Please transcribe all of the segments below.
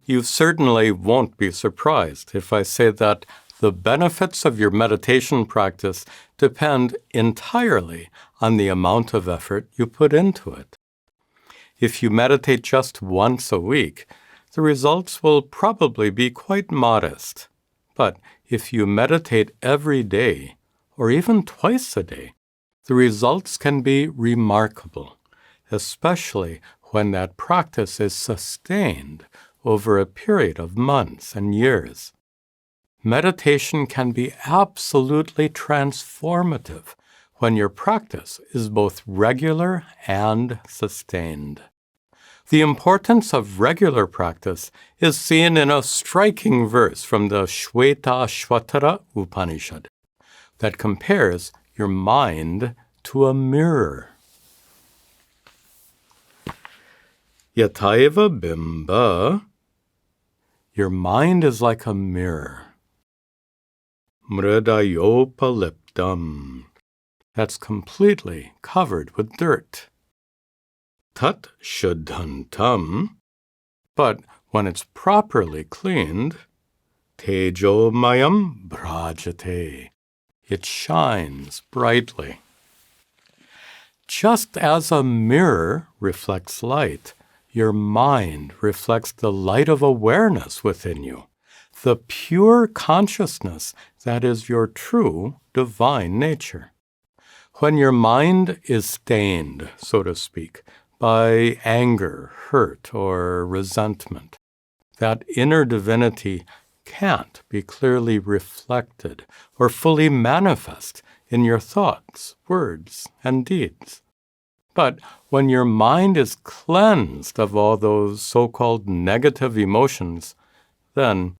You certainly won't be surprised if I say that the benefits of your meditation practice depend entirely on the amount of effort you put into it. If you meditate just once a week, the results will probably be quite modest. But if you meditate every day, or even twice a day, the results can be remarkable, especially when that practice is sustained over a period of months and years. Meditation can be absolutely transformative when your practice is both regular and sustained. The importance of regular practice is seen in a striking verse from the Shvetashvatara Upanishad that compares your mind to a mirror. Yataiva bimba, your mind is like a mirror. Mridayopaliptam, that's completely covered with dirt. Tat shuddhantam, but when it's properly cleaned, tejomayam bhrajate, it shines brightly. Just as a mirror reflects light, your mind reflects the light of awareness within you, the pure consciousness that is your true divine nature. When your mind is stained, so to speak, by anger, hurt, or resentment, that inner divinity can't be clearly reflected or fully manifest in your thoughts, words, and deeds. But when your mind is cleansed of all those so-called negative emotions, then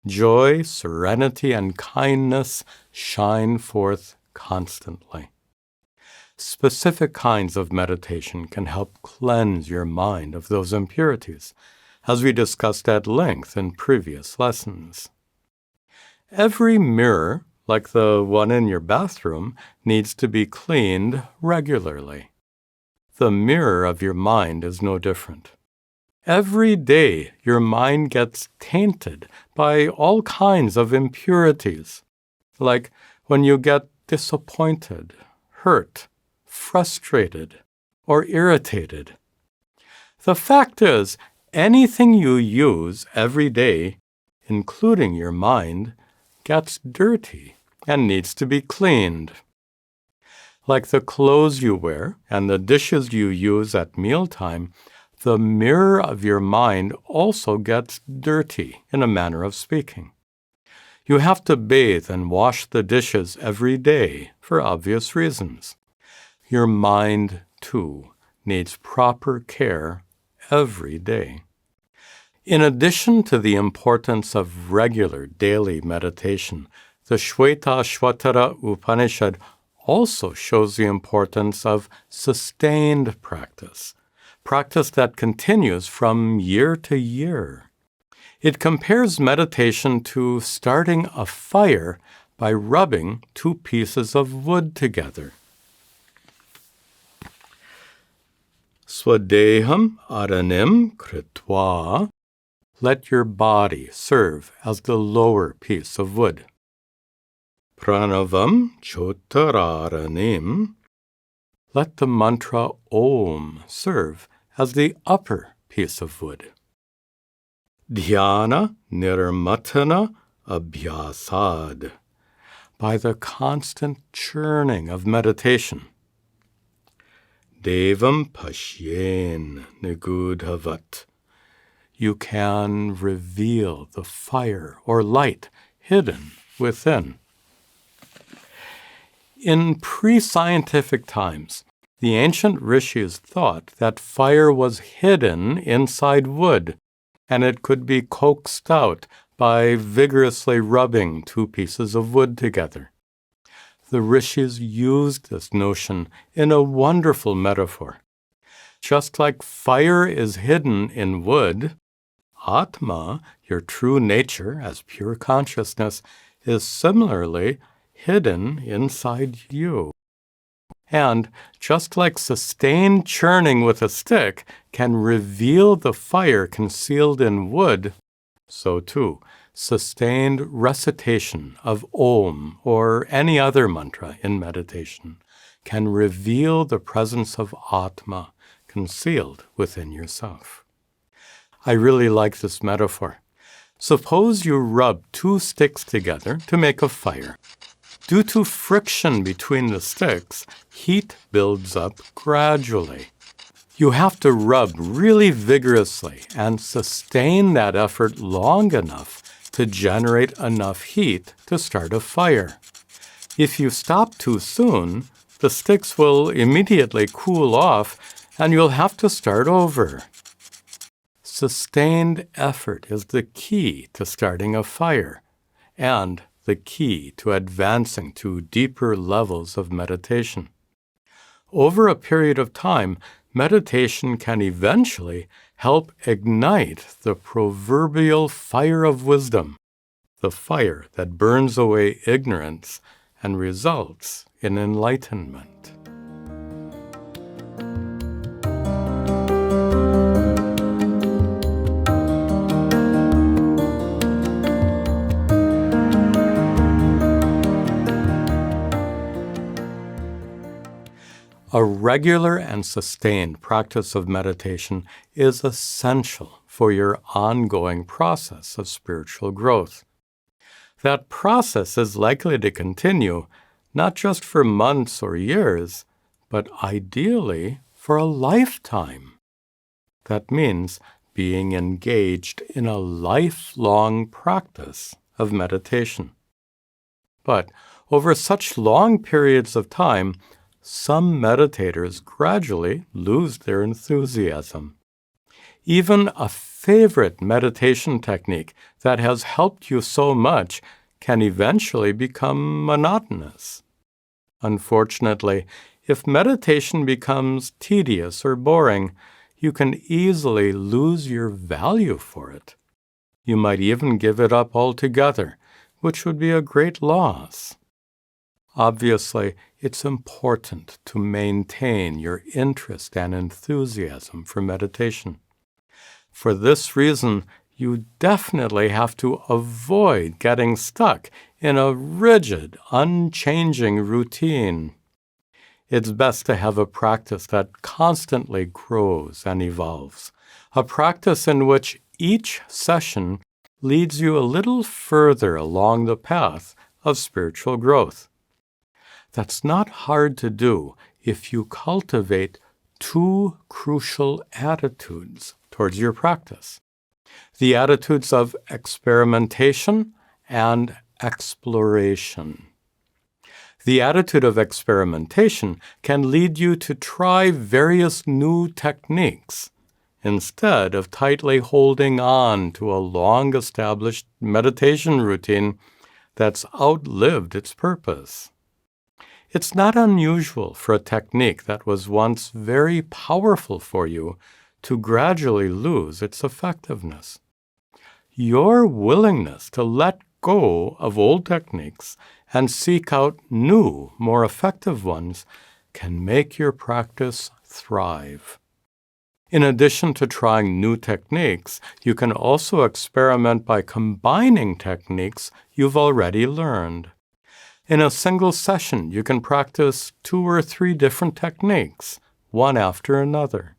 joy, serenity, and kindness shine forth constantly. Specific kinds of meditation can help cleanse your mind of those impurities, as we discussed at length in previous lessons. Every mirror, like the one in your bathroom, needs to be cleaned regularly. The mirror of your mind is no different. Every day, your mind gets tainted by all kinds of impurities, like when you get disappointed, hurt, frustrated, or irritated. The fact is, anything you use every day, including your mind, gets dirty and needs to be cleaned. Like the clothes you wear and the dishes you use at mealtime, the mirror of your mind also gets dirty, in a manner of speaking. You have to bathe and wash the dishes every day for obvious reasons. Your mind, too, needs proper care every day. In addition to the importance of regular daily meditation, the Shvetashvatara Upanishad also shows the importance of sustained practice that continues from year to year. It compares meditation to starting a fire by rubbing two pieces of wood together. Swadeham aranim kritva, let your body serve as the lower piece of wood. Pranavam chotararanim, let the mantra Om serve as the upper piece of wood. Dhyana nirmatana abhyasad, by the constant churning of meditation. Devam pashyen nigudhavat, you can reveal the fire or light hidden within. In pre-scientific times, the ancient rishis thought that fire was hidden inside wood, and it could be coaxed out by vigorously rubbing two pieces of wood together. The rishis used this notion in a wonderful metaphor. Just like fire is hidden in wood, Atma, your true nature as pure consciousness, is similarly hidden inside you. And just like sustained churning with a stick can reveal the fire concealed in wood, So too, sustained recitation of Om or any other mantra in meditation can reveal the presence of Atma concealed within yourself. I really like this metaphor. Suppose you rub two sticks together to make a fire. Due to friction between the sticks, heat builds up gradually. You have to rub really vigorously and sustain that effort long enough to generate enough heat to start a fire. If you stop too soon, the sticks will immediately cool off and you'll have to start over. Sustained effort is the key to starting a fire and the key to advancing to deeper levels of meditation. Over a period of time, meditation can eventually help ignite the proverbial fire of wisdom, the fire that burns away ignorance and results in enlightenment. A regular and sustained practice of meditation is essential for your ongoing process of spiritual growth. That process is likely to continue not just for months or years, but ideally for a lifetime. That means being engaged in a lifelong practice of meditation. But over such long periods of time, some meditators gradually lose their enthusiasm. Even a favorite meditation technique that has helped you so much can eventually become monotonous. Unfortunately, if meditation becomes tedious or boring, you can easily lose your value for it. You might even give it up altogether, which would be a great loss. Obviously, it's important to maintain your interest and enthusiasm for meditation. For this reason, you definitely have to avoid getting stuck in a rigid, unchanging routine. It's best to have a practice that constantly grows and evolves, a practice in which each session leads you a little further along the path of spiritual growth. That's not hard to do if you cultivate two crucial attitudes towards your practice: the attitudes of experimentation and exploration. The attitude of experimentation can lead you to try various new techniques instead of tightly holding on to a long-established meditation routine that's outlived its purpose. It's not unusual for a technique that was once very powerful for you to gradually lose its effectiveness. Your willingness to let go of old techniques and seek out new, more effective ones can make your practice thrive. In addition to trying new techniques, you can also experiment by combining techniques you've already learned. In a single session, you can practice 2 or 3 different techniques, one after another.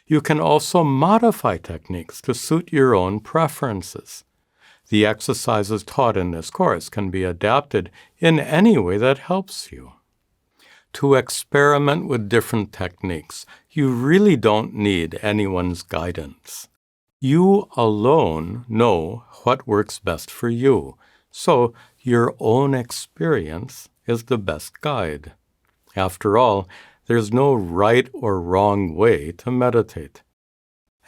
You can also modify techniques to suit your own preferences. The exercises taught in this course can be adapted in any way that helps you. To experiment with different techniques, you really don't need anyone's guidance. You alone know what works best for you, so your own experience is the best guide. After all, there's no right or wrong way to meditate.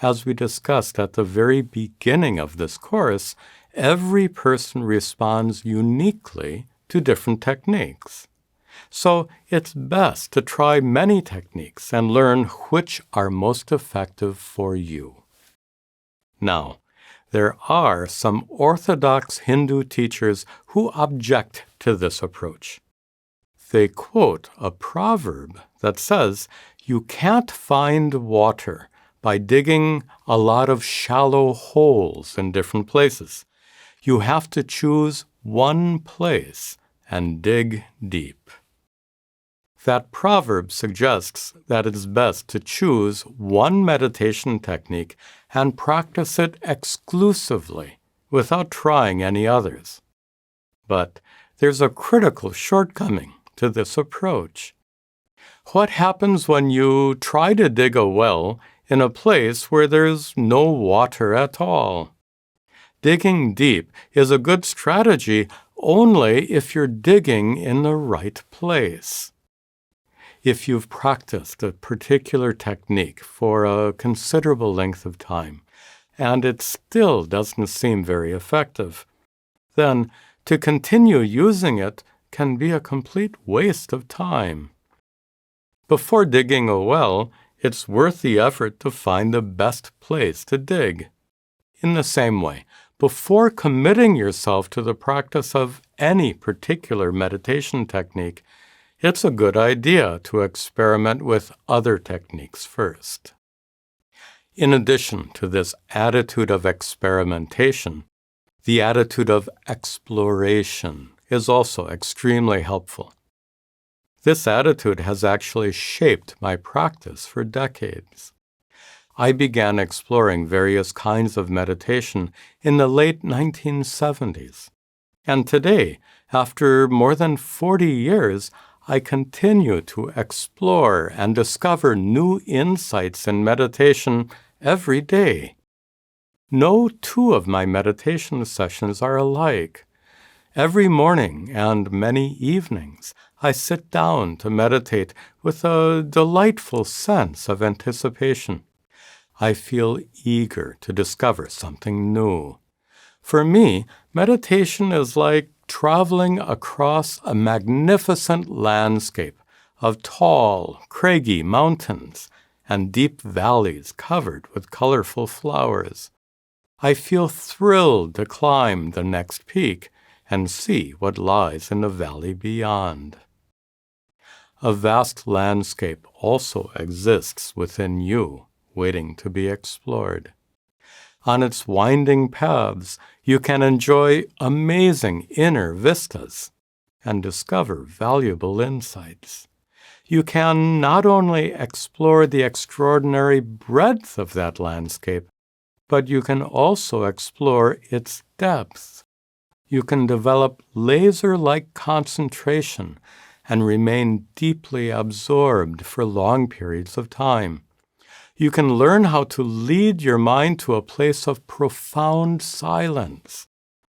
As we discussed at the very beginning of this course, every person responds uniquely to different techniques. So it's best to try many techniques and learn which are most effective for you. Now, there are some orthodox Hindu teachers who object to this approach. They quote a proverb that says, "You can't find water by digging a lot of shallow holes in different places. You have to choose one place and dig deep. That proverb suggests that it is best to choose one meditation technique and practice it exclusively without trying any others. But there's a critical shortcoming to this approach. What happens when you try to dig a well in a place where there's no water at all? Digging deep is a good strategy only if you're digging in the right place. If you've practiced a particular technique for a considerable length of time, and it still doesn't seem very effective, then to continue using it can be a complete waste of time. Before digging a well, it's worth the effort to find the best place to dig. In the same way, before committing yourself to the practice of any particular meditation technique, it's a good idea to experiment with other techniques first. In addition to this attitude of experimentation, the attitude of exploration is also extremely helpful. This attitude has actually shaped my practice for decades. I began exploring various kinds of meditation in the late 1970s. And today, after more than 40 years, I continue to explore and discover new insights in meditation every day. No two of my meditation sessions are alike. Every morning and many evenings, I sit down to meditate with a delightful sense of anticipation. I feel eager to discover something new. For me, meditation is like traveling across a magnificent landscape of tall, craggy mountains and deep valleys covered with colorful flowers. I feel thrilled to climb the next peak and see what lies in the valley beyond. A vast landscape also exists within you, waiting to be explored. On its winding paths, you can enjoy amazing inner vistas and discover valuable insights. You can not only explore the extraordinary breadth of that landscape, but you can also explore its depth. You can develop laser-like concentration and remain deeply absorbed for long periods of time. You can learn how to lead your mind to a place of profound silence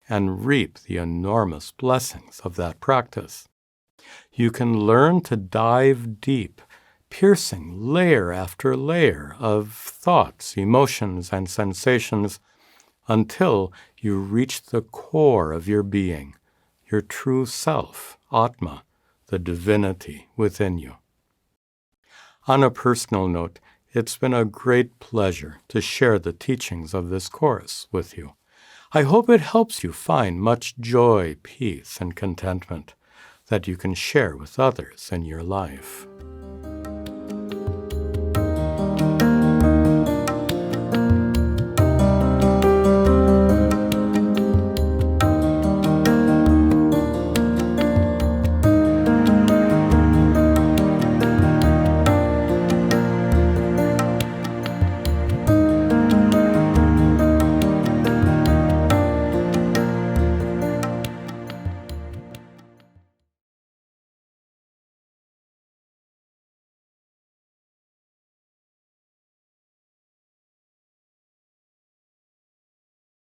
and reap the enormous blessings of that practice. You can learn to dive deep, piercing layer after layer of thoughts, emotions, and sensations until you reach the core of your being, your true self, Atma, the divinity within you. On a personal note, it's been a great pleasure to share the teachings of this course with you. I hope it helps you find much joy, peace, and contentment that you can share with others in your life.